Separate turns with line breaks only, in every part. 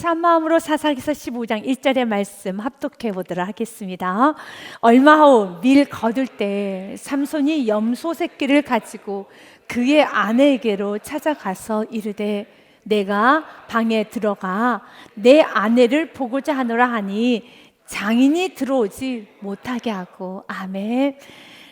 감사한 마음으로 사사기서 15장 1절의 말씀 합독해 보도록 하겠습니다. 얼마 후 밀 거둘 때 삼손이 염소 새끼를 가지고 그의 아내에게로 찾아가서 이르되 내가 방에 들어가 내 아내를 보고자 하노라 하니 장인이 들어오지 못하게 하고. 아멘.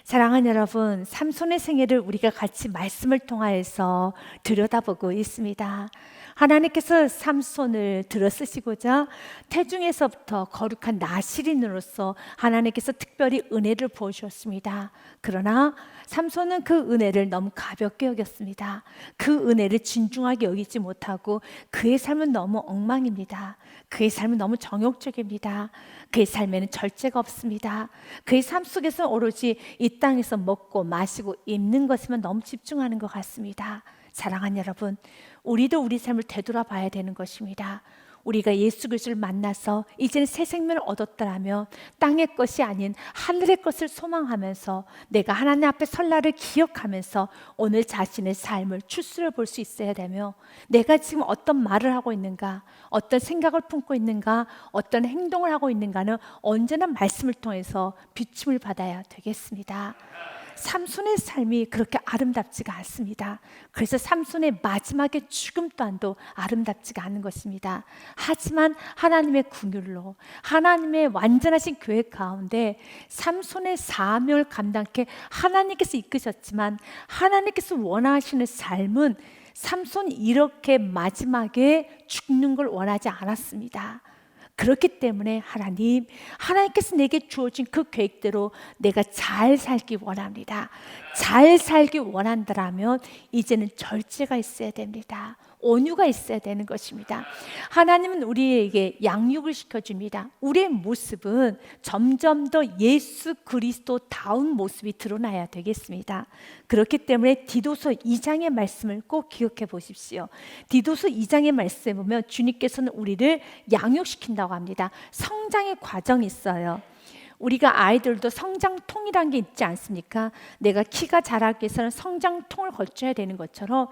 사랑하는 여러분, 삼손의 생애를 우리가 같이 말씀을 통하여서 들여다보고 있습니다. 하나님께서 삼손을 들어쓰시고자 태중에서부터 거룩한 나실인으로서 하나님께서 특별히 은혜를 부어주셨습니다. 그러나 삼손은 그 은혜를 너무 가볍게 여겼습니다. 그 은혜를 진중하게 여기지 못하고 그의 삶은 너무 엉망입니다. 그의 삶은 너무 정욕적입니다. 그의 삶에는 절제가 없습니다. 그의 삶 속에서 오로지 이 땅에서 먹고 마시고 입는 것에만 너무 집중하는 것 같습니다. 사랑하는 여러분, 우리도 우리 삶을 되돌아봐야 되는 것입니다. 우리가 예수 그리스도를 만나서 이제는 새 생명을 얻었더라면 땅의 것이 아닌 하늘의 것을 소망하면서 내가 하나님 앞에 설 날을 기억하면서 오늘 자신의 삶을 추스려 볼 수 있어야 되며, 내가 지금 어떤 말을 하고 있는가, 어떤 생각을 품고 있는가, 어떤 행동을 하고 있는가는 언제나 말씀을 통해서 비침을 받아야 되겠습니다. 삼손의 삶이 그렇게 아름답지가 않습니다. 그래서 삼손의 마지막의 죽음 또한도 아름답지가 않은 것입니다. 하지만 하나님의 긍휼로 하나님의 완전하신 계획 가운데 삼손의 사명을 감당케 하나님께서 이끄셨지만, 하나님께서 원하시는 삶은 삼손이 이렇게 마지막에 죽는 걸 원하지 않았습니다. 그렇기 때문에 하나님께서 내게 주어진 그 계획대로 내가 잘 살기 원합니다. 잘 살기 원한다면 이제는 절제가 있어야 됩니다. 온유가 있어야 되는 것입니다. 하나님은 우리에게 양육을 시켜줍니다. 우리의 모습은 점점 더 예수 그리스도다운 모습이 드러나야 되겠습니다. 그렇기 때문에 디도서 2장의 말씀을 꼭 기억해 보십시오. 디도서 2장의 말씀에 보면 주님께서는 우리를 양육시킨다고 합니다. 성장의 과정이 있어요. 우리가 아이들도 성장통이라는 게 있지 않습니까? 내가 키가 자라기 위해서는 성장통을 거쳐야 되는 것처럼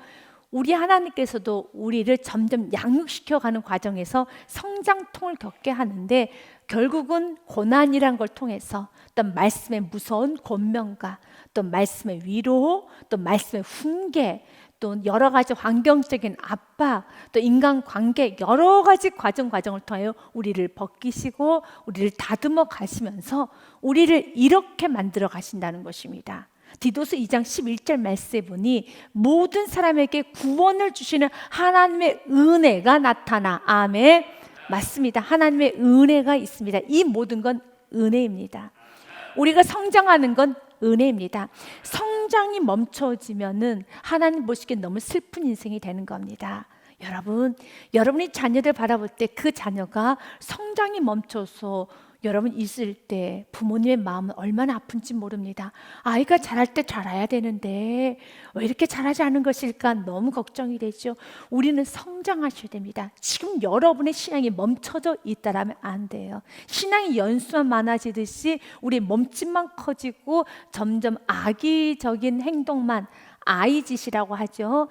우리 하나님께서도 우리를 점점 양육시켜가는 과정에서 성장통을 겪게 하는데, 결국은 고난이란 걸 통해서 또 말씀의 무서운 권면과 또 말씀의 위로, 또 말씀의 훈계, 또 여러 가지 환경적인 압박, 또 인간관계 여러 가지 과정을 통하여 우리를 벗기시고 우리를 다듬어 가시면서 우리를 이렇게 만들어 가신다는 것입니다. 디도서 2장 11절 말씀에 보니 모든 사람에게 구원을 주시는 하나님의 은혜가 나타나. 아멘. 맞습니다. 하나님의 은혜가 있습니다. 이 모든 건 은혜입니다. 우리가 성장하는 건 은혜입니다. 성장이 멈춰지면은 하나님 보시기에 너무 슬픈 인생이 되는 겁니다. 여러분이 자녀를 바라볼 때 그 자녀가 성장이 멈춰서 여러분 있을 때 부모님의 마음은 얼마나 아픈지 모릅니다. 아이가 자랄 때 자라야 되는데 왜 이렇게 자라지 않은 것일까 너무 걱정이 되죠. 우리는 성장하셔야 됩니다. 지금 여러분의 신앙이 멈춰져 있다라면 안 돼요. 신앙의 연수만 많아지듯이 우리 몸집만 커지고 점점 악의적인 행동만, 아이짓이라고 하죠.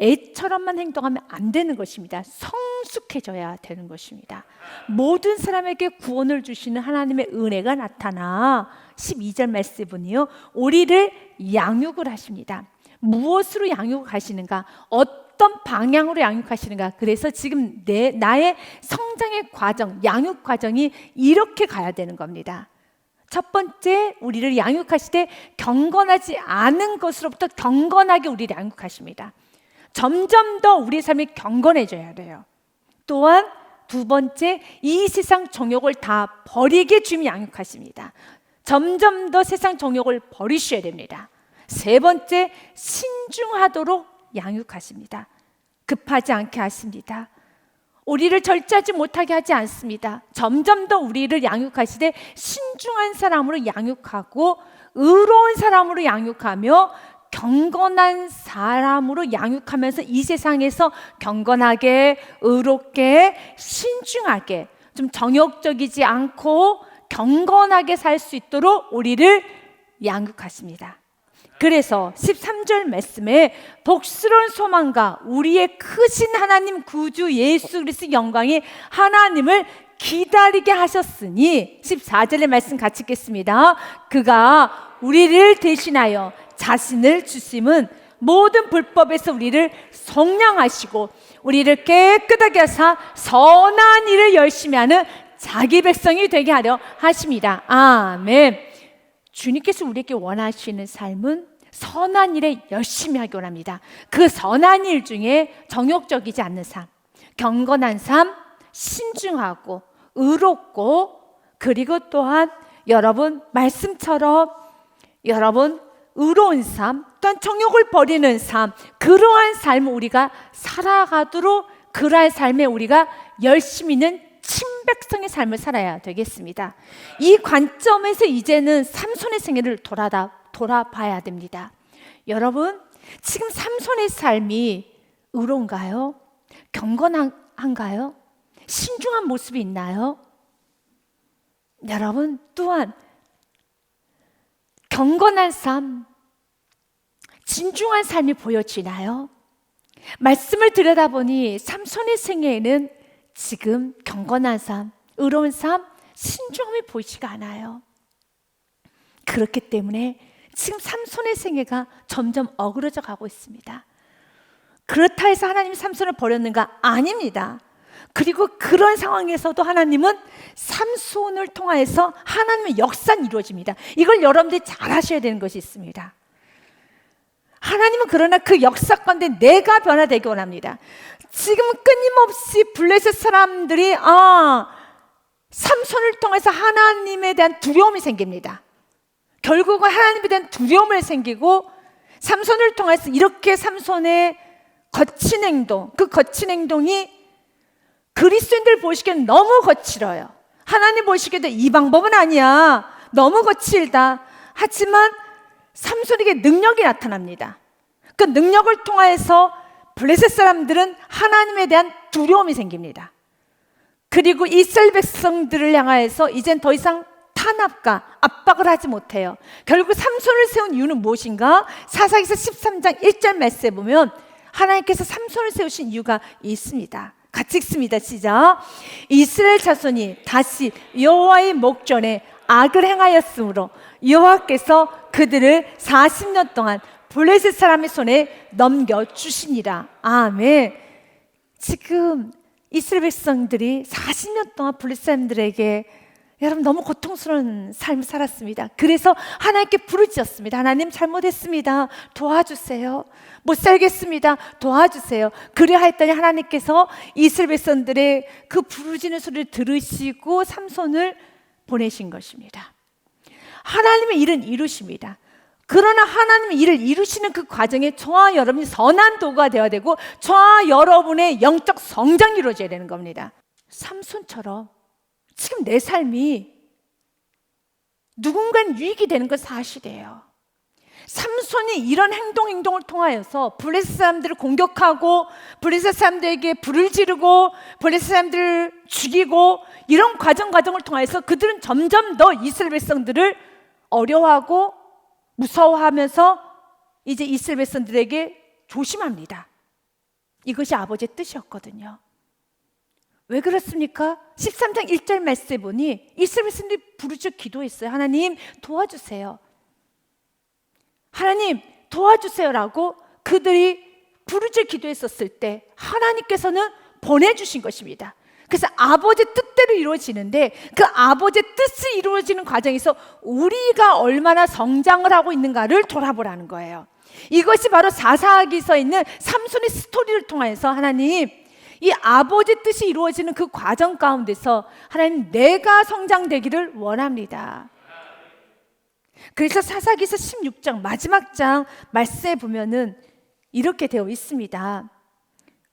애처럼만 행동하면 안 되는 것입니다. 성숙해져야 되는 것입니다. 모든 사람에게 구원을 주시는 하나님의 은혜가 나타나 12절 말씀에 보니요, 우리를 양육을 하십니다. 무엇으로 양육을 하시는가? 어떤 방향으로 양육하시는가? 그래서 지금 나의 성장의 과정, 양육 과정이 이렇게 가야 되는 겁니다. 첫 번째, 우리를 양육하실 때 경건하지 않은 것으로부터 경건하게 우리를 양육하십니다. 점점 더 우리의 삶이 경건해져야 돼요. 또한 두 번째, 이 세상 정욕을 다 버리게 주님 양육하십니다. 점점 더 세상 정욕을 버리셔야 됩니다. 세 번째, 신중하도록 양육하십니다. 급하지 않게 하십니다. 우리를 절제하지 못하게 하지 않습니다. 점점 더 우리를 양육하시되 신중한 사람으로 양육하고 의로운 사람으로 양육하며 경건한 사람으로 양육하면서 이 세상에서 경건하게, 의롭게, 신중하게, 좀 정욕적이지 않고 경건하게 살 수 있도록 우리를 양육하십니다. 그래서 13절 말씀에 복스러운 소망과 우리의 크신 하나님 구주 예수 그리스도의 영광이 하나님을 기다리게 하셨으니 14절의 말씀 같이 읽겠습니다. 그가 우리를 대신하여 자신을 주심은 모든 불법에서 우리를 성량하시고 우리를 깨끗하게 하사 선한 일을 열심히 하는 자기 백성이 되게 하려 하십니다. 아멘. 주님께서 우리에게 원하시는 삶은 선한 일에 열심히 하기 원합니다. 그 선한 일 중에 정욕적이지 않는 삶, 경건한 삶, 신중하고 의롭고, 그리고 또한 여러분 말씀처럼 여러분 의로운 삶, 또한 정욕을 버리는 삶, 그러한 삶을 우리가 살아가도록 그러한 삶에 우리가 열심히 있는 친백성의 삶을 살아야 되겠습니다. 이 관점에서 이제는 삼손의 생애를 돌아봐야 됩니다. 여러분, 지금 삼손의 삶이 의로운가요? 경건한가요? 신중한 모습이 있나요? 여러분, 또한 경건한 삶, 진중한 삶이 보여지나요? 말씀을 들여다보니 삼손의 생애에는 지금 경건한 삶, 의로운 삶, 신중함이 보이지가 않아요. 그렇기 때문에 지금 삼손의 생애가 점점 어그러져 가고 있습니다. 그렇다 해서 하나님이 삼손을 버렸는가? 아닙니다. 그리고 그런 상황에서도 하나님은 삼손을 통하여서 하나님의 역사는 이루어집니다. 이걸 여러분들이 잘 하셔야 되는 것이 있습니다. 하나님은 그러나 그 역사 가운데 내가 변화되기 원합니다. 지금 끊임없이 블레셋 사람들이 삼손을 통해서 하나님에 대한 두려움이 생깁니다. 결국은 하나님에 대한 두려움을 생기고 삼손을 통해서 이렇게 삼손의 거친 행동, 그 거친 행동이 그리스도인들 보시기에는 너무 거칠어요. 하나님 보시기에도 이 방법은 아니야, 너무 거칠다. 하지만 삼손에게 능력이 나타납니다. 그 능력을 통해서 블레셋 사람들은 하나님에 대한 두려움이 생깁니다. 그리고 이스라엘 백성들을 향하여서 이젠 더 이상 탄압과 압박을 하지 못해요. 결국 삼손을 세운 이유는 무엇인가? 사사기서 13장 1절 말씀에 보면 하나님께서 삼손을 세우신 이유가 있습니다. 같이 읽습니다. 시작. 이스라엘 자손이 다시 여호와의 목전에 악을 행하였으므로 여호와께서 그들을 40년 동안 블레셋 사람의 손에 넘겨주시니라. 아멘. 지금 이스라엘 백성들이 40년 동안 블레셋 사람들에게 여러분 너무 고통스러운 삶을 살았습니다. 그래서 하나님께 부르짖었습니다. 하나님 잘못했습니다. 도와주세요. 못 살겠습니다. 도와주세요. 그래야 했더니 하나님께서 이스라엘 백성들의 그 부르짖는 소리를 들으시고 삼손을 보내신 것입니다. 하나님의 일은 이루십니다. 그러나 하나님의 일을 이루시는 그 과정에 저와 여러분이 선한 도구가 되어야 되고 저와 여러분의 영적 성장이 이루어져야 되는 겁니다. 삼손처럼 지금 내 삶이 누군가는 유익이 되는 건 사실이에요. 삼손이 이런 행동을 통하여서 블레셋 사람들을 공격하고 블레셋 사람들에게 불을 지르고 블레셋 사람들을 죽이고 이런 과정을 통해서 그들은 점점 더 이스라엘 백성들을 어려워하고 무서워하면서 이제 이스라엘 백성들에게 조심합니다. 이것이 아버지의 뜻이었거든요. 왜 그렇습니까? 13장 1절 말씀에 보니 이스라엘 백성들이 부르짖어 기도했어요. 하나님 도와주세요. 하나님 도와주세요라고 그들이 부르짖어 기도했었을 때 하나님께서는 보내주신 것입니다. 그래서 아버지의 뜻대로 이루어지는데 그 아버지의 뜻이 이루어지는 과정에서 우리가 얼마나 성장을 하고 있는가를 돌아보라는 거예요. 이것이 바로 사사기서에 있는 삼손의 스토리를 통해서 하나님 이 아버지의 뜻이 이루어지는 그 과정 가운데서 하나님 내가 성장되기를 원합니다. 그래서 사사기서 16장 마지막 장 말씀에 보면은 이렇게 되어 있습니다.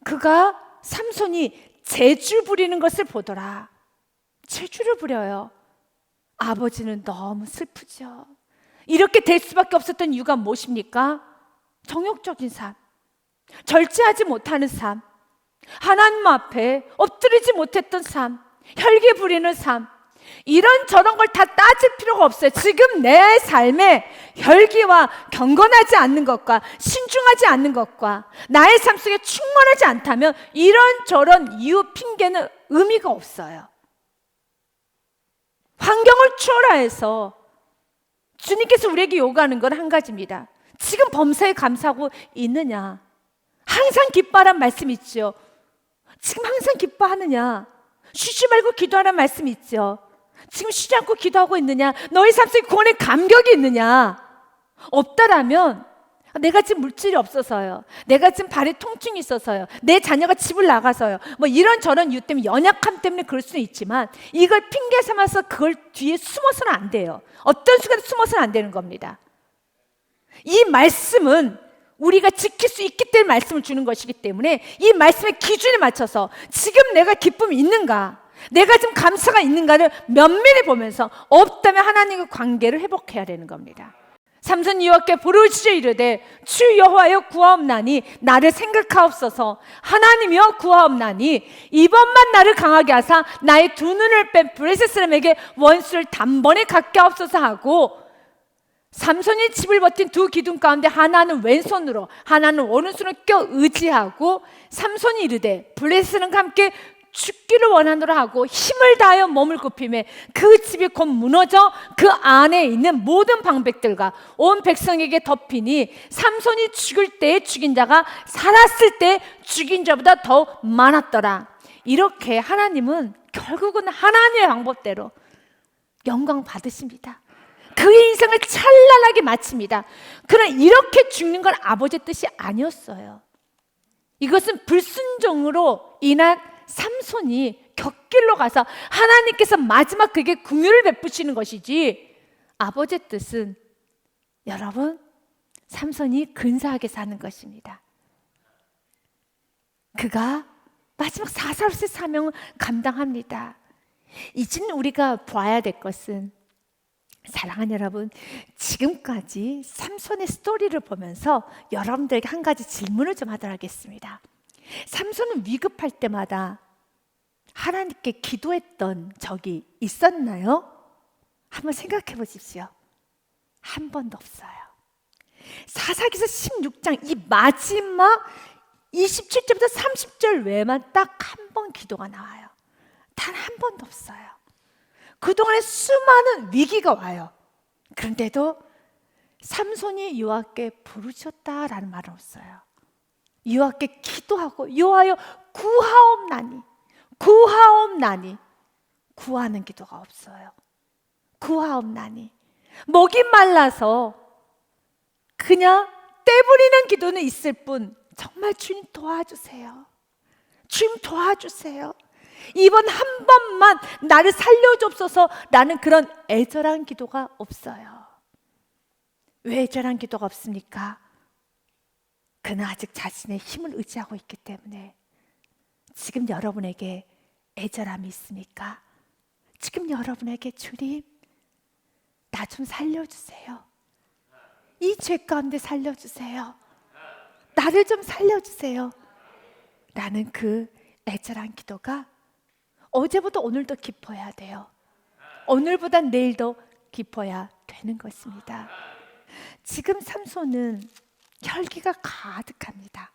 그가 삼손이 재주 부리는 것을 보더라. 재주를 부려요. 아버지는 너무 슬프죠. 이렇게 될 수밖에 없었던 이유가 무엇입니까? 정욕적인 삶, 절제하지 못하는 삶, 하나님 앞에 엎드리지 못했던 삶, 혈기 부리는 삶, 이런 저런 걸 다 따질 필요가 없어요. 지금 내 삶에 혈기와 경건하지 않는 것과 신중하지 않는 것과 나의 삶 속에 충만하지 않다면 이런 저런 이유 핑계는 의미가 없어요. 환경을 초월해서 주님께서 우리에게 요구하는 건 한 가지입니다. 지금 범사에 감사하고 있느냐? 항상 기뻐하란 말씀 있죠. 지금 항상 기뻐하느냐? 쉬지 말고 기도하란 말씀 있죠. 지금 쉬지 않고 기도하고 있느냐? 너의 삶 속에 구원의 감격이 있느냐? 없다라면 내가 지금 물질이 없어서요, 내가 지금 발에 통증이 있어서요, 내 자녀가 집을 나가서요, 뭐 이런저런 이유 때문에, 연약함 때문에 그럴 수는 있지만 이걸 핑계 삼아서 그걸 뒤에 숨어서는 안 돼요. 어떤 순간에 숨어서는 안 되는 겁니다. 이 말씀은 우리가 지킬 수 있기 때문에 말씀을 주는 것이기 때문에 이 말씀의 기준에 맞춰서 지금 내가 기쁨이 있는가, 내가 지금 감사가 있는가를 면밀히 보면서 없다면 하나님과 관계를 회복해야 되는 겁니다. 삼손이 여호와께 부르짖어 이르되 주 여호와여 구하옵나니 나를 생각하옵소서. 하나님이여 구하옵나니 이번만 나를 강하게 하사 나의 두 눈을 뺀 블레셋 사람에게 원수를 단번에 갖게 하옵소서 하고, 삼손이 집을 버틴 두 기둥 가운데 하나는 왼손으로 하나는 오른손으로 껴 의지하고, 삼손이 이르되 블레셋은 함께 죽기를 원하노라 하고 힘을 다하여 몸을 굽히매 그 집이 곧 무너져 그 안에 있는 모든 방백들과 온 백성에게 덮이니 삼손이 죽을 때에 죽인 자가 살았을 때 죽인 자보다 더 많았더라. 이렇게 하나님은 결국은 하나님의 방법대로 영광 받으십니다. 그의 인생을 찬란하게 마칩니다. 그러나 이렇게 죽는 건 아버지의 뜻이 아니었어요. 이것은 불순종으로 인한 삼손이 곁길로 가서 하나님께서 마지막 그에게 긍휼을 베푸시는 것이지, 아버지의 뜻은 여러분 삼손이 근사하게 사는 것입니다. 그가 마지막 사사로서의 사명을 감당합니다. 이제는 우리가 봐야 될 것은, 사랑하는 여러분, 지금까지 삼손의 스토리를 보면서 여러분들에게 한 가지 질문을 좀 하도록 하겠습니다. 삼손은 위급할 때마다 하나님께 기도했던 적이 있었나요? 한번 생각해 보십시오. 한 번도 없어요. 사사기서 16장 이 마지막 27절부터 30절 외에만 딱 한 번 기도가 나와요. 단 한 번도 없어요. 그동안에 수많은 위기가 와요. 그런데도 삼손이 여호와께 부르짖었다라는 말은 없어요. 여호와께 기도하고 여호와여 구하옵나니, 구하옵나니, 구하는 기도가 없어요. 구하옵나니, 목이 말라서 그냥 떼부리는 기도는 있을 뿐, 정말 주님 도와주세요, 주님 도와주세요, 이번 한 번만 나를 살려주옵소서라는 그런 애절한 기도가 없어요. 왜 애절한 기도가 없습니까? 그는 아직 자신의 힘을 의지하고 있기 때문에. 지금 여러분에게 애절함이 있습니까? 지금 여러분에게 주님 나 좀 살려주세요, 이 죄 가운데 살려주세요, 나를 좀 살려주세요 라는 그 애절한 기도가 어제보다 오늘도 깊어야 돼요. 오늘보다 내일도 깊어야 되는 것입니다. 지금 삼손은 혈기가 가득합니다.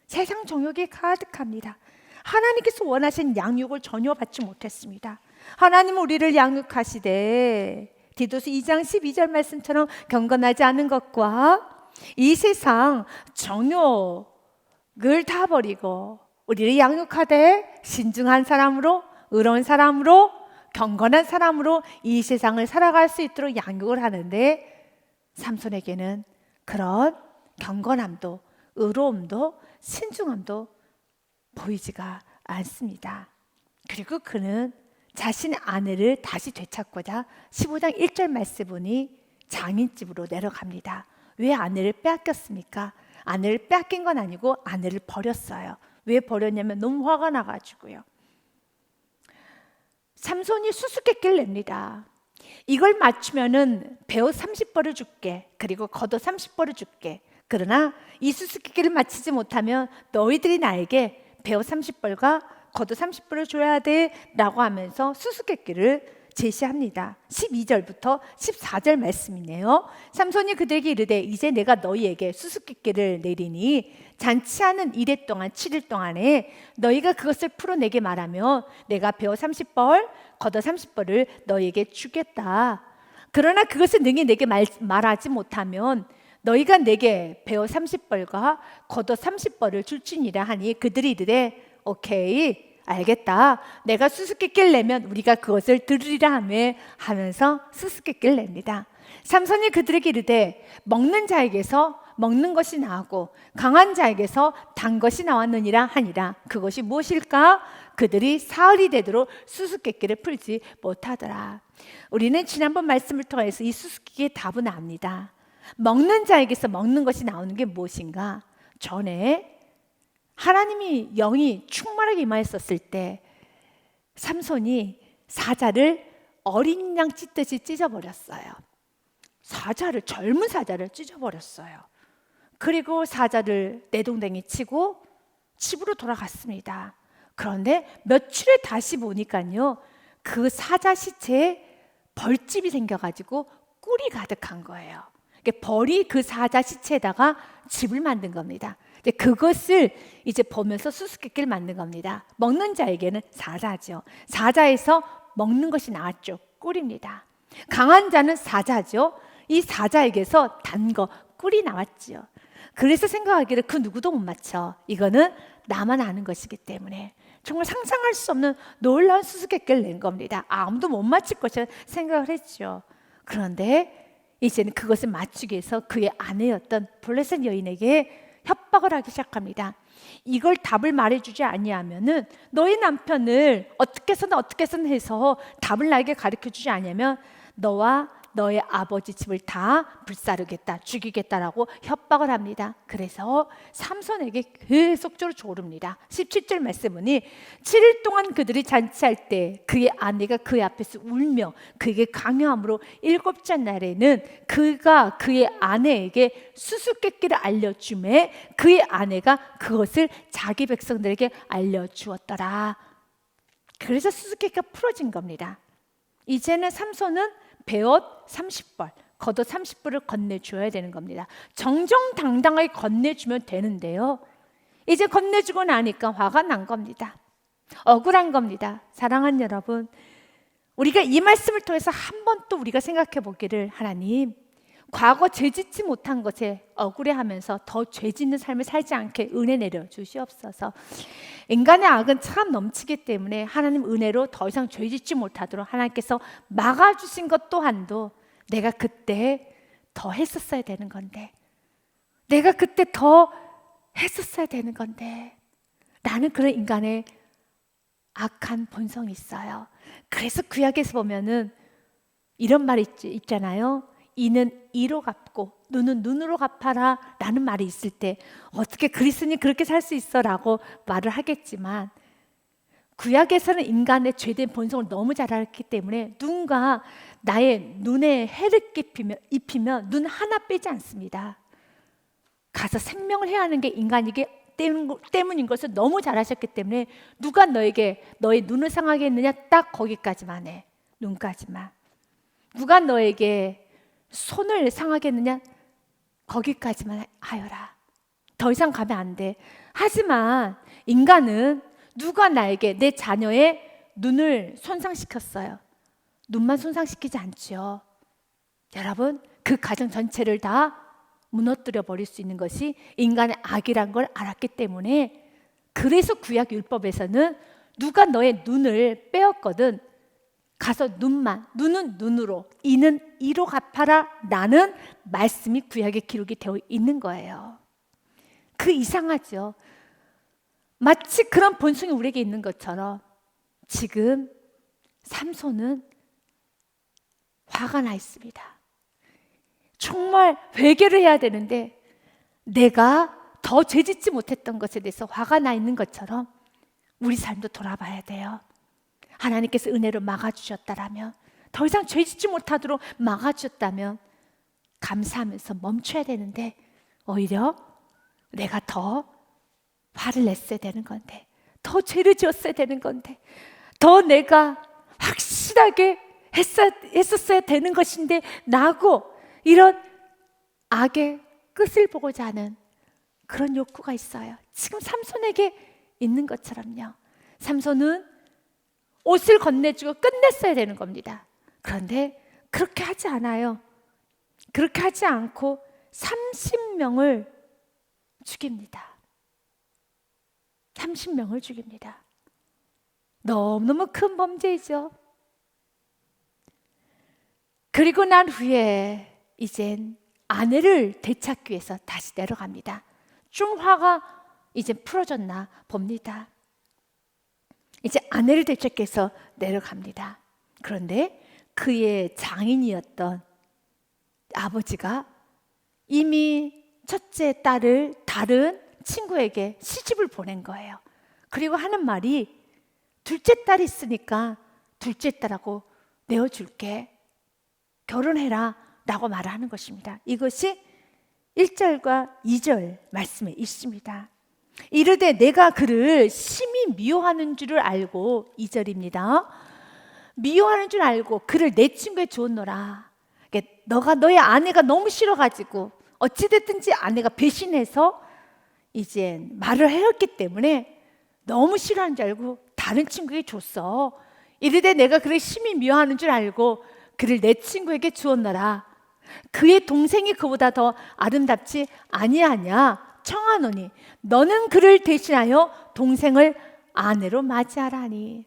세상 정욕이 가득합니다. 하나님께서 원하신 양육을 전혀 받지 못했습니다. 하나님은 우리를 양육하시되 디도서 2장 12절 말씀처럼 경건하지 않은 것과 이 세상 정욕을 다 버리고 우리를 양육하되 신중한 사람으로, 의로운 사람으로, 경건한 사람으로 이 세상을 살아갈 수 있도록 양육을 하는데, 삼손에게는 그런 경건함도 의로움도 신중함도 보이지가 않습니다. 그리고 그는 자신의 아내를 다시 되찾고자 15장 1절 말씀 보니 장인집으로 내려갑니다. 왜 아내를 빼앗겼습니까? 아내를 빼앗긴 건 아니고 아내를 버렸어요. 왜 버렸냐면 너무 화가 나가지고요. 삼손이 수수께끼를 냅니다. 이걸 맞추면은 배옷 30벌을 줄게, 그리고 겉옷 30벌을 줄게. 그러나 이 수수께끼를 맞히지 못하면 너희들이 나에게 배옷 30벌과 겉옷 30벌을 줘야 돼 라고 하면서 수수께끼를 제시합니다. 12절부터 14절 말씀이네요. 삼손이 그들에게 이르되 이제 내가 너희에게 수수께끼를 내리니 잔치하는 이래 동안 7일 동안에 너희가 그것을 풀어내게 말하면 내가 베어 30벌 걷어 30벌을 너희에게 주겠다. 그러나 그것을 능히 내게 말하지 못하면 너희가 내게 베어 30벌과 걷어 30벌을 줄지니라 하니 그들이 이르되 오케이 알겠다. 내가 수수께끼를 내면 우리가 그것을 들으리라 하면서 수수께끼를 냅니다. 삼손이 그들에게 이르되 먹는 자에게서 먹는 것이 나오고 강한 자에게서 단 것이 나왔느니라 하니라. 그것이 무엇일까? 그들이 사흘이 되도록 수수께끼를 풀지 못하더라. 우리는 지난번 말씀을 통해서 이 수수께끼의 답은 압니다. 먹는 자에게서 먹는 것이 나오는 게 무엇인가? 전에 하나님이 영이 충만하게 임하였었을 때 삼손이 사자를 어린 양 찢듯이 찢어버렸어요. 젊은 사자를 찢어버렸어요. 그리고 사자를 내동댕이 치고 집으로 돌아갔습니다. 그런데 며칠을 다시 보니까요, 그 사자 시체에 벌집이 생겨가지고 꿀이 가득한 거예요. 벌이 그 사자 시체에다가 집을 만든 겁니다. 그것을 이제 보면서 수수께끼를 만든 겁니다. 먹는 자에게는 사자죠. 사자에서 먹는 것이 나왔죠. 꿀입니다. 강한 자는 사자죠. 이 사자에게서 단 거, 꿀이 나왔죠. 그래서 생각하기를 그 누구도 못 맞춰. 이거는 나만 아는 것이기 때문에 정말 상상할 수 없는 놀라운 수수께끼를 낸 겁니다. 아무도 못 맞힐 것이라 생각을 했죠. 그런데 이제는 그것을 맞추기 위해서 그의 아내였던 블레셋 여인에게 협박을 하기 시작합니다. 이걸 답을 말해주지 아니하면은 너희 남편을 어떻게 해서는 해서 답을 나에게 가르쳐주지 않으면 너와 너의 아버지 집을 다 불사르겠다, 죽이겠다라고 협박을 합니다. 그래서 삼손에게 계속적으로 조릅니다. 17절 말씀은 7일 동안 그들이 잔치할 때 그의 아내가 그의 앞에서 울며 그에게 강요함으로 7째 날에는 그가 그의 아내에게 수수께끼를 알려주매 그의 아내가 그것을 자기 백성들에게 알려주었더라. 그래서 수수께끼가 풀어진 겁니다. 이제는 삼손은 베옷 30벌, 겉옷 30벌을 건네줘야 되는 겁니다. 정정당당하게 건네주면 되는데요, 이제 건네주고 나니까 화가 난 겁니다. 억울한 겁니다. 사랑하는 여러분, 우리가 이 말씀을 통해서 한 번 또 우리가 생각해 보기를, 하나님, 과거 죄짓지 못한 것에 억울해하면서 더 죄짓는 삶을 살지 않게 은혜 내려 주시옵소서. 인간의 악은 참 넘치기 때문에 하나님 은혜로 더 이상 죄짓지 못하도록 하나님께서 막아주신 것 또한도 내가 그때 더 했었어야 되는 건데, 내가 그때 더 했었어야 되는 건데, 나는 그런 인간의 악한 본성이 있어요. 그래서 구약에서 보면은 이런 말이 있잖아요. 이는 이로 갚고 눈은 눈으로 갚아라 라는 말이 있을 때 어떻게 그리스도인이 그렇게 살 수 있어 라고 말을 하겠지만, 구약에서는 인간의 죄된 본성을 너무 잘 알기 때문에 누군가 나의 눈에 해를 입히면 눈 하나 빼지 않습니다. 가서 생명을 해야 하는 게 인간이기 때문인 것을 너무 잘 아셨기 때문에 누가 너에게 너의 눈을 상하게 했느냐, 딱 거기까지만 해. 눈까지만. 누가 너에게 손을 상하게 했느냐, 거기까지만 하여라. 더 이상 가면 안 돼. 하지만 인간은 누가 나에게 내 자녀의 눈을 손상시켰어요. 눈만 손상시키지 않죠. 여러분, 그 가정 전체를 다 무너뜨려 버릴 수 있는 것이 인간의 악이란 걸 알았기 때문에, 그래서 구약 율법에서는 누가 너의 눈을 빼었거든 가서 눈은 눈으로, 이는 이로 갚아라 라는 말씀이 구약에 기록이 되어 있는 거예요. 그 이상하죠. 마치 그런 본성이 우리에게 있는 것처럼 지금 삼손은 화가 나 있습니다. 정말 회개를 해야 되는데 내가 더 죄짓지 못했던 것에 대해서 화가 나 있는 것처럼 우리 삶도 돌아봐야 돼요. 하나님께서 은혜로 막아주셨다라면, 더 이상 죄짓지 못하도록 막아주셨다면 감사하면서 멈춰야 되는데 오히려 내가 더 화를 냈어야 되는 건데, 더 죄를 지었어야 되는 건데, 더 내가 확실하게 했었어야 되는 것인데 나고, 이런 악의 끝을 보고자 하는 그런 욕구가 있어요. 지금 삼손에게 있는 것처럼요. 삼손은 옷을 건네주고 끝냈어야 되는 겁니다. 그런데 그렇게 하지 않아요. 그렇게 하지 않고 30명을 죽입니다. 30명을 죽입니다. 너무너무 큰 범죄이죠. 그리고 난 후에 이젠 아내를 되찾기 위해서 다시 내려갑니다. 좀 화가 이제 풀어졌나 봅니다. 이제 아내를 되찾기 위해서 내려갑니다. 그런데 그의 장인이었던 아버지가 이미 첫째 딸을 다른 친구에게 시집을 보낸 거예요. 그리고 하는 말이, 둘째 딸이 있으니까 둘째 딸하고 내어줄게, 결혼해라 라고 말하는 것입니다. 이것이 1절과 2절 말씀에 있습니다. 이르되 내가 그를 심히 미워하는 줄을 알고, 2절입니다. 미워하는 줄 알고 그를 내 친구에 주었노라. 너가 너의 아내가 너무 싫어가지고 어찌됐든지 아내가 배신해서 이제 말을 해왔기 때문에 너무 싫어하는 줄 알고 다른 친구에게 줬어. 이르되 내가 그를 심히 미워하는 줄 알고 그를 내 친구에게 주었노라. 그의 동생이 그보다 더 아름답지 아니하냐 청하노니 너는 그를 대신하여 동생을 아내로 맞이하라니.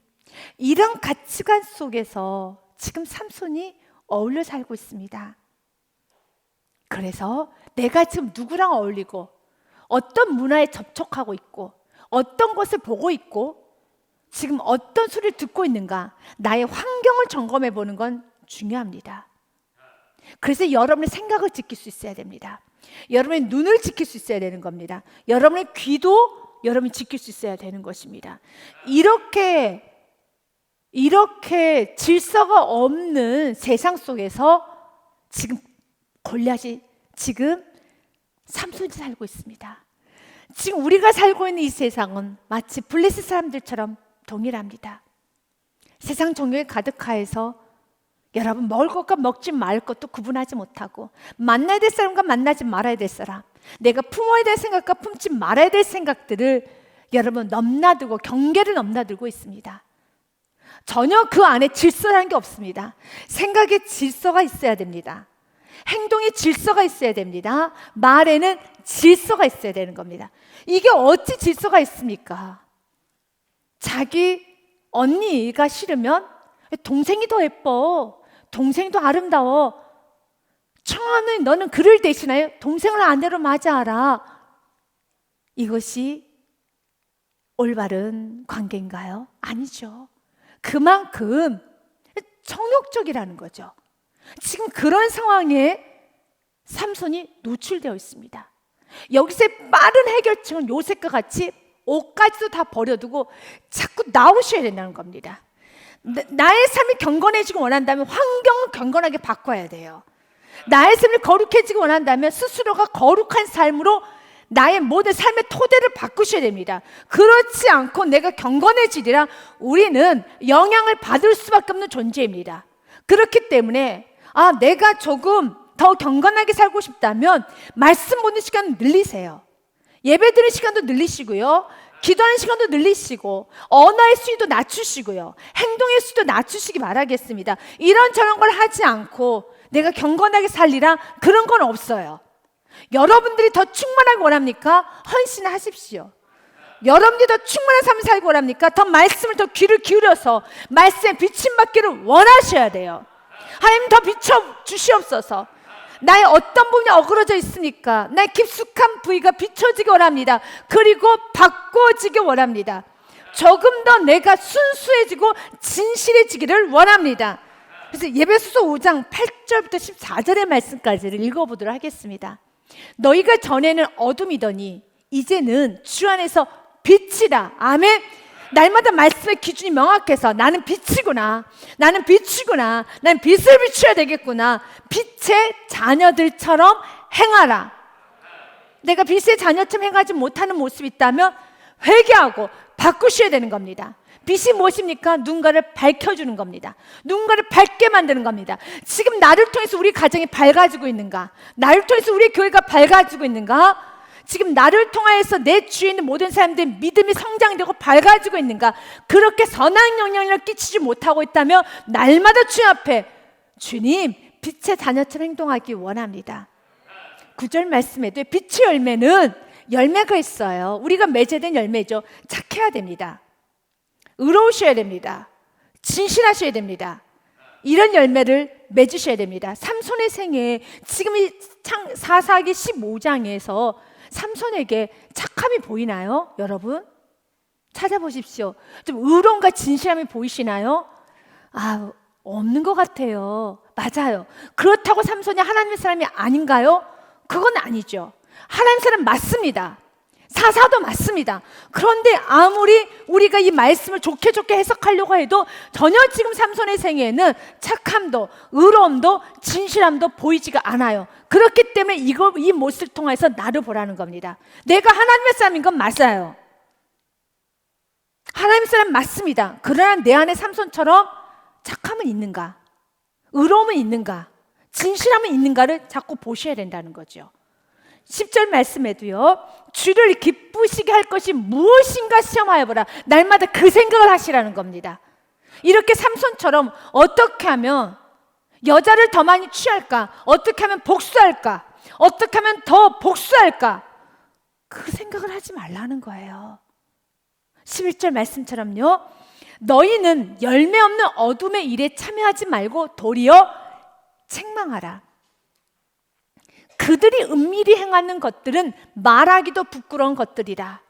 이런 가치관 속에서 지금 삼손이 어울려 살고 있습니다. 그래서 내가 지금 누구랑 어울리고 어떤 문화에 접촉하고 있고 어떤 것을 보고 있고 지금 어떤 소리를 듣고 있는가, 나의 환경을 점검해 보는 건 중요합니다. 그래서 여러분의 생각을 지킬 수 있어야 됩니다. 여러분의 눈을 지킬 수 있어야 되는 겁니다. 여러분의 귀도 여러분이 지킬 수 있어야 되는 것입니다. 이렇게 질서가 없는 세상 속에서 지금 골리앗이 지금 삼손이 살고 있습니다. 지금 우리가 살고 있는 이 세상은 마치 블레셋 사람들처럼 동일합니다. 세상 정욕에 가득하여서 여러분, 먹을 것과 먹지 말 것도 구분하지 못하고, 만나야 될 사람과 만나지 말아야 될 사람, 내가 품어야 될 생각과 품지 말아야 될 생각들을 여러분 넘나들고, 경계를 넘나들고 있습니다. 전혀 그 안에 질서라는 게 없습니다. 생각에 질서가 있어야 됩니다. 행동에 질서가 있어야 됩니다. 말에는 질서가 있어야 되는 겁니다. 이게 어찌 질서가 있습니까? 자기 언니가 싫으면 동생이 더 예뻐, 동생이 더 아름다워, 청하는 너는 그를 대신하여 동생을 아내로 맞이하라. 이것이 올바른 관계인가요? 아니죠. 그만큼 정욕적이라는 거죠. 지금 그런 상황에 삼손이 노출되어 있습니다. 여기서의 빠른 해결책은 요셉과 같이 옷까지도 다 버려두고 자꾸 나오셔야 된다는 겁니다. 나의 삶이 경건해지고 원한다면 환경을 경건하게 바꿔야 돼요. 나의 삶이 거룩해지고 원한다면 스스로가 거룩한 삶으로 나의 모든 삶의 토대를 바꾸셔야 됩니다. 그렇지 않고 내가 경건해지리라, 우리는 영향을 받을 수밖에 없는 존재입니다. 그렇기 때문에 내가 조금 더 경건하게 살고 싶다면 말씀 보는 시간 늘리세요. 예배 드리는 시간도 늘리시고요, 기도하는 시간도 늘리시고, 언어의 수위도 낮추시고요, 행동의 수위도 낮추시기 바라겠습니다. 이런저런 걸 하지 않고 내가 경건하게 살리라, 그런 건 없어요. 여러분들이 더 충만하게 원합니까? 헌신하십시오. 여러분들이 더 충만한 삶을 살고 원합니까? 더 말씀을 더 귀를 기울여서 말씀에 비침받기를 원하셔야 돼요. 하나님 더 비춰주시옵소서. 나의 어떤 부분이 어그러져 있습니까? 나의 깊숙한 부위가 비춰지기 원합니다. 그리고 바꿔지기 원합니다. 조금 더 내가 순수해지고 진실해지기를 원합니다. 그래서 예배소서 5장 8절부터 14절의 말씀까지를 읽어보도록 하겠습니다. 너희가 전에는 어둠이더니 이제는 주 안에서 빛이다. 아멘. 날마다 말씀의 기준이 명확해서 나는 빛이구나, 나는 빛이구나, 나는 빛을 비춰야 되겠구나, 빛의 자녀들처럼 행하라. 내가 빛의 자녀처럼 행하지 못하는 모습이 있다면 회개하고 바꾸셔야 되는 겁니다. 빛이 무엇입니까? 누군가를 밝혀주는 겁니다. 누군가를 밝게 만드는 겁니다. 지금 나를 통해서 우리 가정이 밝아지고 있는가? 나를 통해서 우리 교회가 밝아지고 있는가? 지금 나를 통하여서 내 주위에 있는 모든 사람들의 믿음이 성장되고 밝아지고 있는가? 그렇게 선한 영향력을 끼치지 못하고 있다면 날마다 주님 앞에 주님, 빛의 자녀처럼 행동하기 원합니다. 9절 말씀에도 빛의 열매는 열매가 있어요. 우리가 맺어야 된 열매죠. 착해야 됩니다. 의로우셔야 됩니다. 진실하셔야 됩니다. 이런 열매를 맺으셔야 됩니다. 삼손의 생애, 지금 이 사사기 15장에서 삼손에게 착함이 보이나요? 여러분 찾아보십시오. 좀 의로움과 진실함이 보이시나요? 없는 것 같아요. 맞아요. 그렇다고 삼손이 하나님의 사람이 아닌가요? 그건 아니죠. 하나님 사람 맞습니다. 사사도 맞습니다. 그런데 아무리 우리가 이 말씀을 좋게 해석하려고 해도 전혀 지금 삼손의 생애에는 착함도 의로움도 진실함도 보이지가 않아요. 그렇기 때문에 이 모습을 통해서 나를 보라는 겁니다. 내가 하나님의 사람인 건 맞아요. 하나님의 사람 맞습니다. 그러나 내 안에 삼손처럼 착함은 있는가? 의로움은 있는가? 진실함은 있는가를 자꾸 보셔야 된다는 거죠. 10절 말씀에도요, 주를 기쁘시게 할 것이 무엇인가 시험하여 보라. 날마다 그 생각을 하시라는 겁니다. 이렇게 삼손처럼 어떻게 하면 여자를 더 많이 취할까? 어떻게 하면 복수할까? 어떻게 하면 더 복수할까? 그 생각을 하지 말라는 거예요. 11절 말씀처럼요, 너희는 열매 없는 어둠의 일에 참여하지 말고 도리어 책망하라. 그들이 은밀히 행하는 것들은 말하기도 부끄러운 것들이라.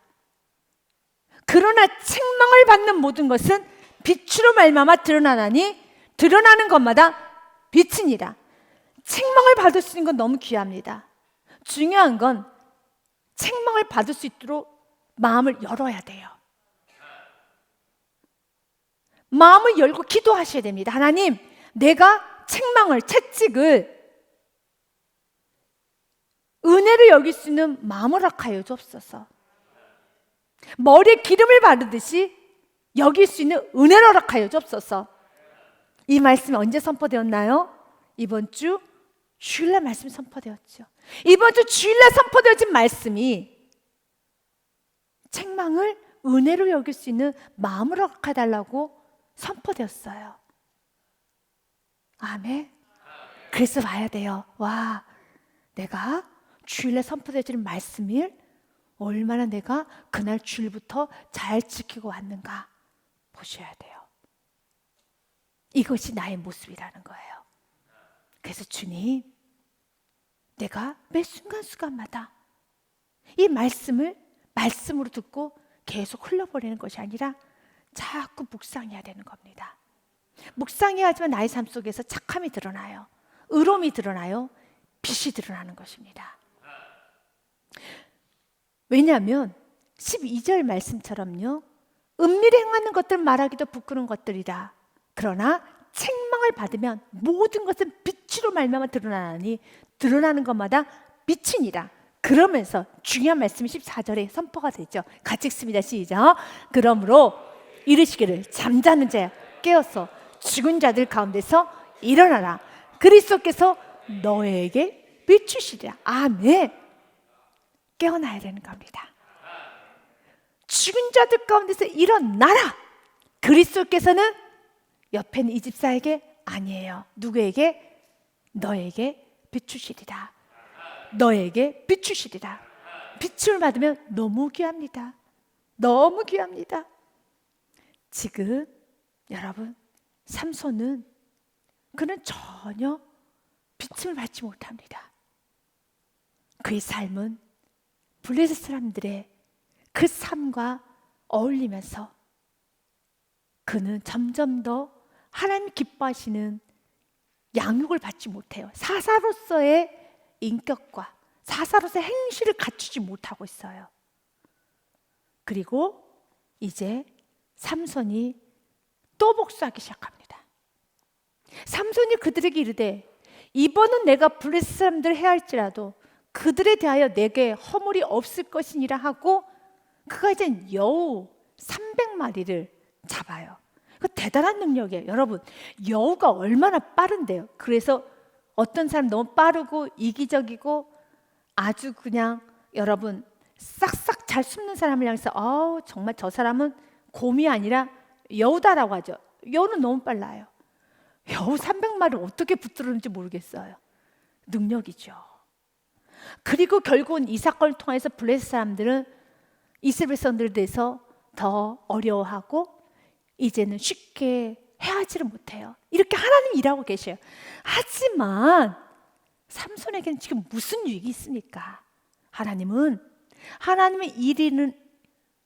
그러나 책망을 받는 모든 것은 빛으로 말미암아 드러나나니 드러나는 것마다 빛이니라. 책망을 받을 수 있는 건 너무 귀합니다. 중요한 건 책망을 받을 수 있도록 마음을 열어야 돼요. 마음을 열고 기도하셔야 됩니다. 하나님, 내가 책망을, 채찍을 은혜로 여길 수 있는 마음을 허락하여 주옵소서. 머리에 기름을 바르듯이 여길 수 있는 은혜를 허락하여 주옵소서. 이 말씀이 언제 선포되었나요? 이번 주 주일날 말씀이 선포되었죠. 이번 주 주일날 선포되어진 말씀이 책망을 은혜로 여길 수 있는 마음을 허락해달라고 선포되었어요. 아멘. 그래서 봐야 돼요. 와, 내가 주일날 선포되어지는 말씀을 얼마나 내가 그날 주일부터 잘 지키고 왔는가 보셔야 돼요. 이것이 나의 모습이라는 거예요. 그래서 주님, 내가 매 순간순간마다 이 말씀을 말씀으로 듣고 계속 흘려버리는 것이 아니라 자꾸 묵상해야 되는 겁니다. 묵상해야지만 나의 삶 속에서 착함이 드러나요. 의로움이 드러나요. 빛이 드러나는 것입니다. 왜냐하면 12절 말씀처럼요, 은밀히 행하는 것들 말하기도 부끄러운 것들이라. 그러나 책망을 받으면 모든 것은 빛으로 말미암아 드러나니 드러나는 것마다 빛이니라. 그러면서 중요한 말씀이 14절에 선포가 되죠. 같이 읽습니다. 시작. 그러므로 이르시기를 잠자는 자야 깨어서 죽은 자들 가운데서 일어나라. 그리스도께서 너에게 비추시리라. 아멘. 깨어나야 되는 겁니다. 죽은 자들 가운데서 일어나라. 그리스도께서는 옆에 있는 이 집사에게 아니에요. 누구에게? 너에게 비추시리라. 너에게 비추시리라. 빛을 받으면 너무 귀합니다. 너무 귀합니다. 지금 여러분, 삼손은 그는 전혀 빛을 받지 못합니다. 그의 삶은 블레셋 사람들의 그 삶과 어울리면서 그는 점점 더 하나님 기뻐하시는 양육을 받지 못해요. 사사로서의 인격과 사사로서의 행실을 갖추지 못하고 있어요. 그리고 이제 삼손이 또 복수하기 시작합니다. 삼손이 그들에게 이르되 이번은 내가 블레셋 사람들을 해할지라도 그들에 대하여 내게 허물이 없을 것이니라 하고 그가 이제 여우 300마리를 잡아요. 그 대단한 능력이에요. 여러분, 여우가 얼마나 빠른데요. 그래서 어떤 사람 너무 빠르고 이기적이고 아주 그냥 여러분 싹싹 잘 숨는 사람을 향해서 정말 저 사람은 곰이 아니라 여우다라고 하죠. 여우는 너무 빨라요. 여우 300마리를 어떻게 붙들었는지 모르겠어요. 능력이죠. 그리고 결국은 이 사건을 통해서 블레셋 사람들은 이스라엘 백성들에 대해서 더 어려워하고 이제는 쉽게 해하지를 못해요. 이렇게 하나님 일하고 계셔요. 하지만 삼손에게는 지금 무슨 유익이 있습니까? 하나님의 일은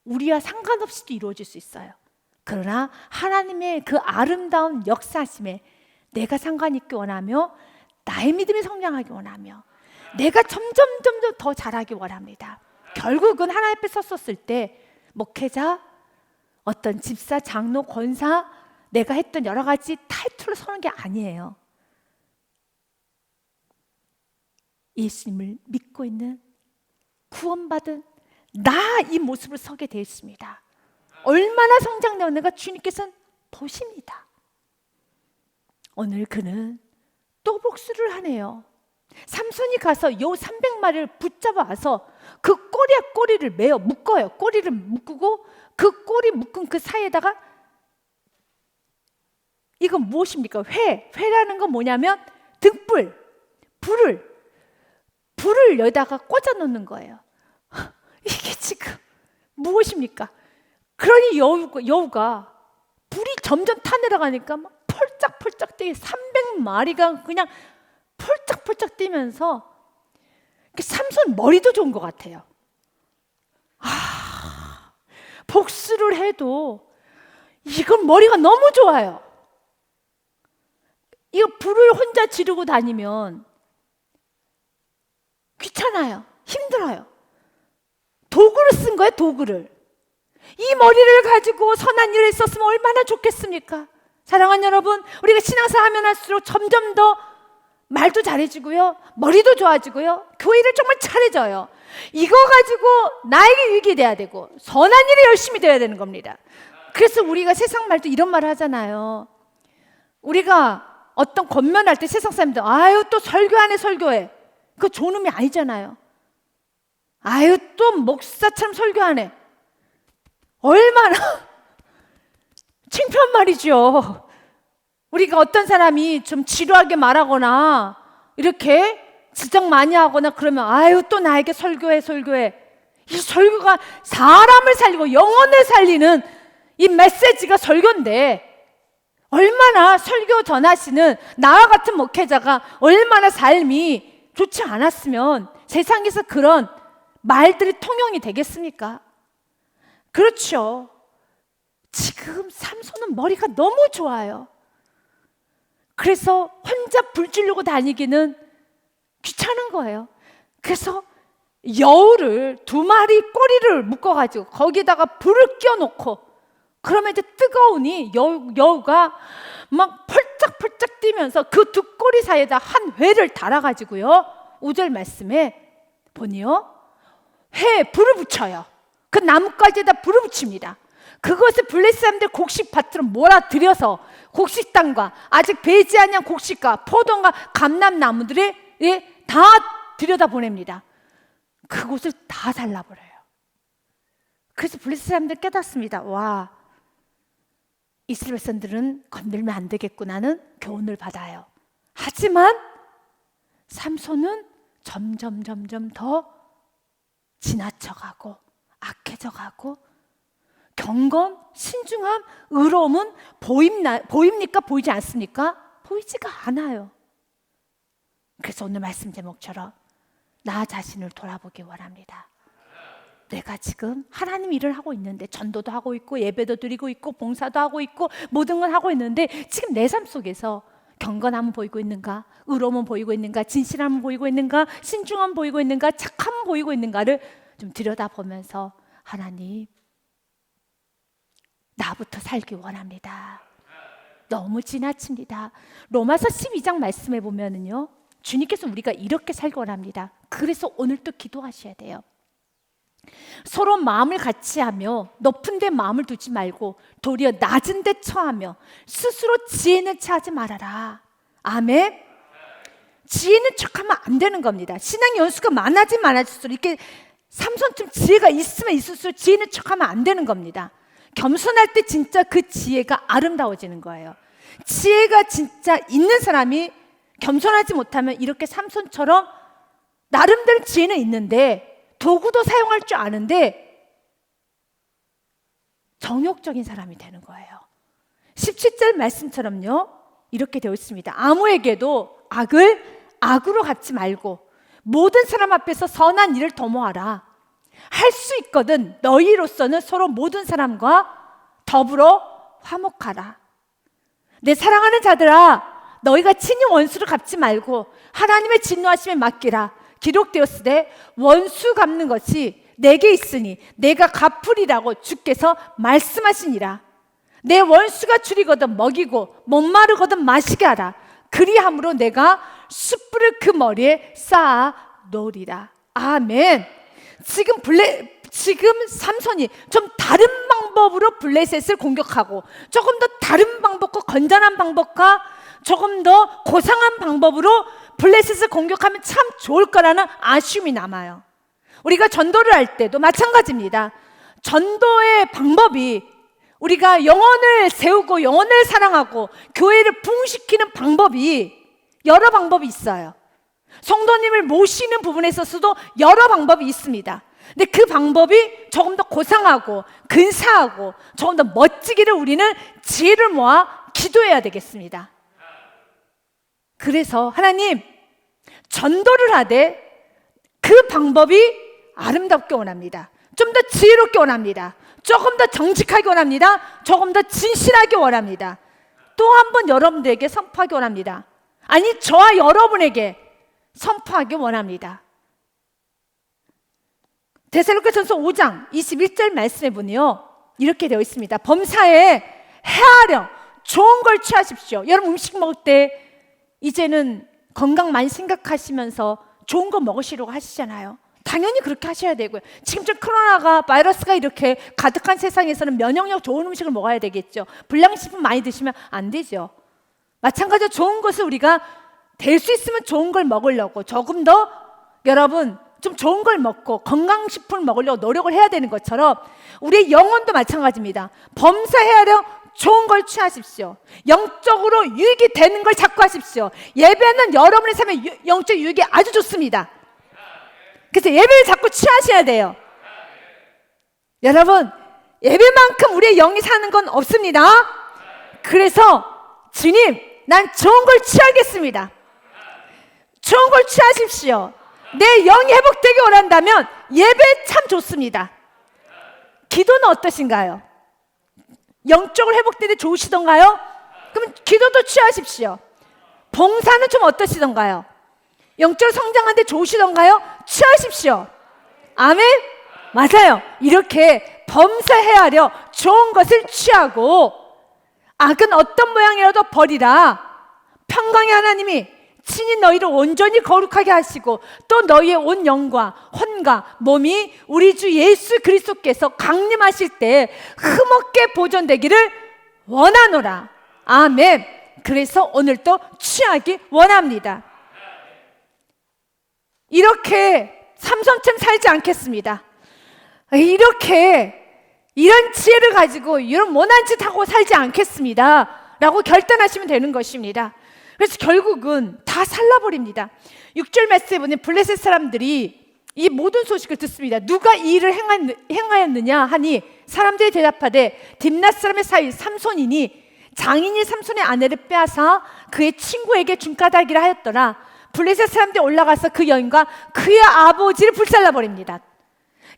우리와 상관없이도 이루어질 수 있어요. 그러나 하나님의 그 아름다운 역사심에 내가 상관 있기 원하며 나의 믿음이 성장하기 원하며 내가 점점 더 잘하기 원합니다. 결국은 하나님 앞에 섰었을 때 목회자, 어떤 집사, 장로, 권사 내가 했던 여러 가지 타이틀로 서는 게 아니에요. 예수님을 믿고 있는 구원받은 나 이 모습을 서게 되어 있습니다. 얼마나 성장되었는가 주님께서는 보십니다. 오늘 그는 또 복수를 하네요. 삼손이 가서 여우 300마리를 붙잡아 와서 그 꼬리에 꼬리를 매어 묶어요. 꼬리를 묶고 그 꼬리 묶은 그 사이에다가 이건 무엇입니까? 회라는 건 뭐냐면 등불, 불을 여기다가 꽂아 놓는 거예요. 이게 지금 무엇입니까? 그러니 여우가 불이 점점 타내려가니까 막 펄짝펄짝 뛰게 300마리가 그냥 펄짝펄짝 뛰면서 삼손 머리도 좋은 것 같아요. 복수를 해도 이건 머리가 너무 좋아요. 이거 불을 혼자 지르고 다니면 귀찮아요. 힘들어요. 도구를 쓴 거예요, 도구를. 이 머리를 가지고 선한 일을 했었으면 얼마나 좋겠습니까? 사랑하는 여러분, 우리가 신앙생활 하면 할수록 점점 더 말도 잘해지고요, 머리도 좋아지고요, 교회를 정말 잘해져요. 이거 가지고 나에게 유익이 돼야 되고 선한 일에 열심히 돼야 되는 겁니다. 그래서 우리가 세상 말도 이런 말을 하잖아요. 우리가 어떤 권면할 때 세상 사람들 또 설교하네 설교해. 그거 좋은 의미 아니잖아요. 또 목사처럼 설교하네. 얼마나 창피한 말이죠. 우리가 어떤 사람이 좀 지루하게 말하거나 이렇게 지적 많이 하거나 그러면 또 나에게 설교해. 이 설교가 사람을 살리고 영혼을 살리는 이 메시지가 설교인데 얼마나 설교 전하시는 나와 같은 목회자가 얼마나 삶이 좋지 않았으면 세상에서 그런 말들이 통용이 되겠습니까? 그렇죠. 지금 삼손은 머리가 너무 좋아요. 그래서 혼자 불 지르고 다니기는 귀찮은 거예요. 그래서 여우를 2마리 꼬리를 묶어가지고 거기다가 불을 끼워놓고 그러면 이제 뜨거우니 여우가 막 펄짝펄짝 뛰면서 그 2꼬리 사이에다 한 회를 달아가지고요, 5절 말씀에 보니요, 회에 불을 붙여요. 그 나뭇가지에다 불을 붙입니다. 그것을 블레셋 사람들 곡식 밭으로 몰아들여서 곡식 땅과 아직 배지 아니한 곡식과 포도와 감람나무들을 다 들여다 보냅니다. 그곳을 다 잘라버려요. 그래서 블레셋 사람들 깨닫습니다. 와, 이스라엘 백성들은 건들면 안 되겠구나는 교훈을 받아요. 하지만 삼손은 점점 더 지나쳐가고 악해져가고 경건, 신중함, 의로움은 보입니까? 보이지 않습니까? 보이지가 않아요. 그래서 오늘 말씀 제목처럼 나 자신을 돌아보기 원합니다. 내가 지금 하나님 일을 하고 있는데 전도도 하고 있고 예배도 드리고 있고 봉사도 하고 있고 모든 걸 하고 있는데 지금 내 삶 속에서 경건함은 보이고 있는가? 의로움은 보이고 있는가? 진실함은 보이고 있는가? 신중함은 보이고 있는가? 착함은 보이고 있는가를 좀 들여다보면서 하나님, 나부터 살기 원합니다. 너무 지나칩니다. 로마서 12장 말씀에 보면은요, 주님께서 우리가 이렇게 살기 원합니다. 그래서 오늘 또 기도하셔야 돼요. 서로 마음을 같이하며 높은 데 마음을 두지 말고 도리어 낮은 데 처하며 스스로 지혜 있는 척하지 말아라. 아멘. 지혜 있는 척하면 안 되는 겁니다. 신앙 연수가 많아질수록 이렇게 삼손처럼 지혜가 있으면 있을수록 지혜 있는 척하면 안 되는 겁니다. 겸손할 때 진짜 그 지혜가 아름다워지는 거예요. 지혜가 진짜 있는 사람이 겸손하지 못하면 이렇게 삼손처럼 나름대로 지혜는 있는데 도구도 사용할 줄 아는데 정욕적인 사람이 되는 거예요. 17절 말씀처럼요, 이렇게 되어 있습니다. 아무에게도 악을 악으로 갚지 말고 모든 사람 앞에서 선한 일을 도모하라. 할 수 있거든 너희로서는 서로 모든 사람과 더불어 화목하라. 내 사랑하는 자들아, 너희가 친히 원수를 갚지 말고 하나님의 진노하심에 맡기라. 기록되었으되 원수 갚는 것이 내게 있으니 내가 갚으리라고 주께서 말씀하시니라. 내 원수가 줄이거든 먹이고 목마르거든 마시게 하라. 그리함으로 내가 숯불을 그 머리에 쌓아 놓으리라. 아멘. 지금 삼손이 좀 다른 방법으로 블레셋을 공격하고 조금 더 다른 방법과 건전한 방법과 조금 더 고상한 방법으로 블레셋을 공격하면 참 좋을 거라는 아쉬움이 남아요. 우리가 전도를 할 때도 마찬가지입니다. 전도의 방법이 우리가 영혼을 세우고 영혼을 사랑하고 교회를 부흥시키는 방법이 여러 방법이 있어요. 성도님을 모시는 부분에 있어서도 여러 방법이 있습니다. 근데 그 방법이 조금 더 고상하고 근사하고 조금 더 멋지기를 우리는 지혜를 모아 기도해야 되겠습니다. 그래서 하나님, 전도를 하되 그 방법이 아름답게 원합니다. 좀 더 지혜롭게 원합니다. 조금 더 정직하게 원합니다. 조금 더 진실하게 원합니다. 또 한 번 여러분들에게 선포하기 원합니다. 아니, 저와 여러분에게 선포하기 원합니다. 데살로니가전서 5장 21절 말씀에 보니요, 이렇게 되어 있습니다. 범사에 해하려 좋은 걸 취하십시오. 여러분 음식 먹을 때 이제는 건강 많이 생각하시면서 좋은 거 먹으시려고 하시잖아요. 당연히 그렇게 하셔야 되고요. 지금쯤 코로나가 바이러스가 이렇게 가득한 세상에서는 면역력 좋은 음식을 먹어야 되겠죠. 불량식품 많이 드시면 안 되죠. 마찬가지로 좋은 것을 우리가 될 수 있으면 좋은 걸 먹으려고 조금 더 여러분 좀 좋은 걸 먹고 건강식품을 먹으려고 노력을 해야 되는 것처럼 우리의 영혼도 마찬가지입니다. 범사해하려 좋은 걸 취하십시오. 영적으로 유익이 되는 걸 자꾸 하십시오. 예배는 여러분의 삶에 영적 유익이 아주 좋습니다. 그래서 예배를 자꾸 취하셔야 돼요. 여러분, 예배만큼 우리의 영이 사는 건 없습니다. 그래서 주님, 난 좋은 걸 취하겠습니다. 좋은 걸 취하십시오. 내 영이 회복되기 원한다면 예배 참 좋습니다. 기도는 어떠신가요? 영적으로 회복되는데 좋으시던가요? 그럼 기도도 취하십시오. 봉사는 좀 어떠시던가요? 영적으로 성장하는데 좋으시던가요? 취하십시오. 아멘? 맞아요. 이렇게 범사해하려 좋은 것을 취하고 악은 어떤 모양이라도 버리라. 평강의 하나님이 친히 너희를 온전히 거룩하게 하시고 또 너희의 온 영과 혼과 몸이 우리 주 예수 그리스도께서 강림하실 때 흠없게 보존되기를 원하노라. 아멘. 그래서 오늘도 취하기 원합니다. 이렇게 삼손처럼 살지 않겠습니다. 이런 지혜를 가지고 이런 못난 짓 하고 살지 않겠습니다 라고 결단하시면 되는 것입니다. 그래서 결국은 다 살라버립니다. 6절 말씀에 보면 블레셋 사람들이 이 모든 소식을 듣습니다. 누가 이 일을 행하였느냐 하니 사람들이 대답하되 딥낫 사람의 사위 삼손이니 장인이 삼손의 아내를 빼앗아 그의 친구에게 준 까닭이라 하였더라. 블레셋 사람들이 올라가서 그 여인과 그의 아버지를 불살라버립니다.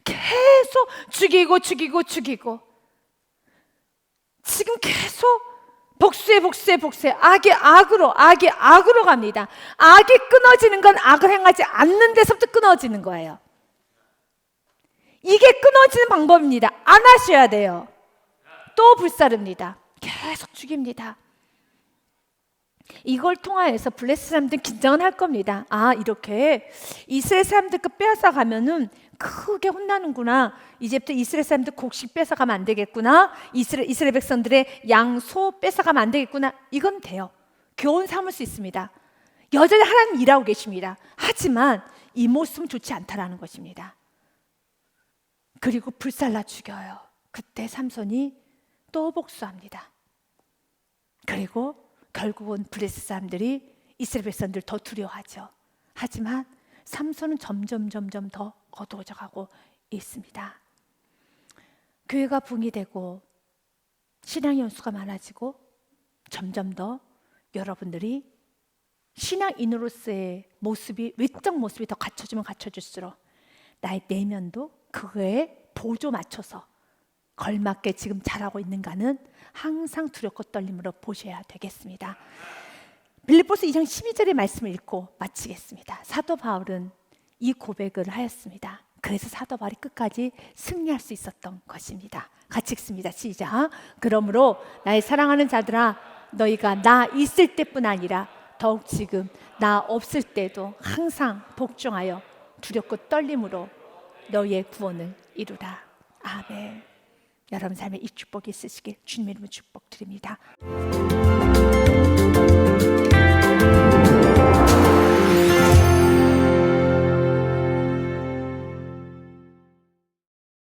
계속 죽이고 지금 계속 복수에 악이 악으로 갑니다. 악이 끊어지는 건 악을 행하지 않는 데서부터 끊어지는 거예요. 이게 끊어지는 방법입니다. 안 하셔야 돼요. 또 불사릅니다. 계속 죽입니다. 이걸 통하여서 블레셋 사람들은 긴장을 할 겁니다. 아, 이렇게 이스라엘 사람들 그 빼앗아 가면은 크게 혼나는구나. 이제부터 이스라엘 사람들 곡식 뺏어가면 안 되겠구나. 이스라엘 백성들의 양, 소 뺏어가면 안 되겠구나. 이건 돼요. 교훈 삼을 수 있습니다. 여전히 하나님 일하고 계십니다. 하지만 이 모습은 좋지 않다라는 것입니다. 그리고 불살라 죽여요. 그때 삼손이 또 복수합니다. 그리고 결국은 블레셋 사람들이 이스라엘 백성들 더 두려워하죠. 하지만 삼손은 점점 더 어두워져 가고 있습니다. 교회가 붕이 되고 신앙의 연수가 많아지고 점점 더 여러분들이 신앙인으로서의 모습이, 외적 모습이 더 갖춰지면 갖춰질수록 나의 내면도 그거에 보조 맞춰서 걸맞게 지금 잘하고 있는가는 항상 두렵고 떨림으로 보셔야 되겠습니다. 빌립보서 2장 12절의 말씀을 읽고 마치겠습니다. 사도 바울은 이 고백을 하였습니다. 그래서 사도 바울이 끝까지 승리할 수 있었던 것입니다. 같이 읽습니다. 시작. 그러므로 나의 사랑하는 자들아, 너희가 나 있을 때뿐 아니라 더욱 지금 나 없을 때도 항상 복종하여 두렵고 떨림으로 너희의 구원을 이루라. 아멘. 여러분 삶에 이 축복이 있으시길 주님의 이름으로 축복드립니다.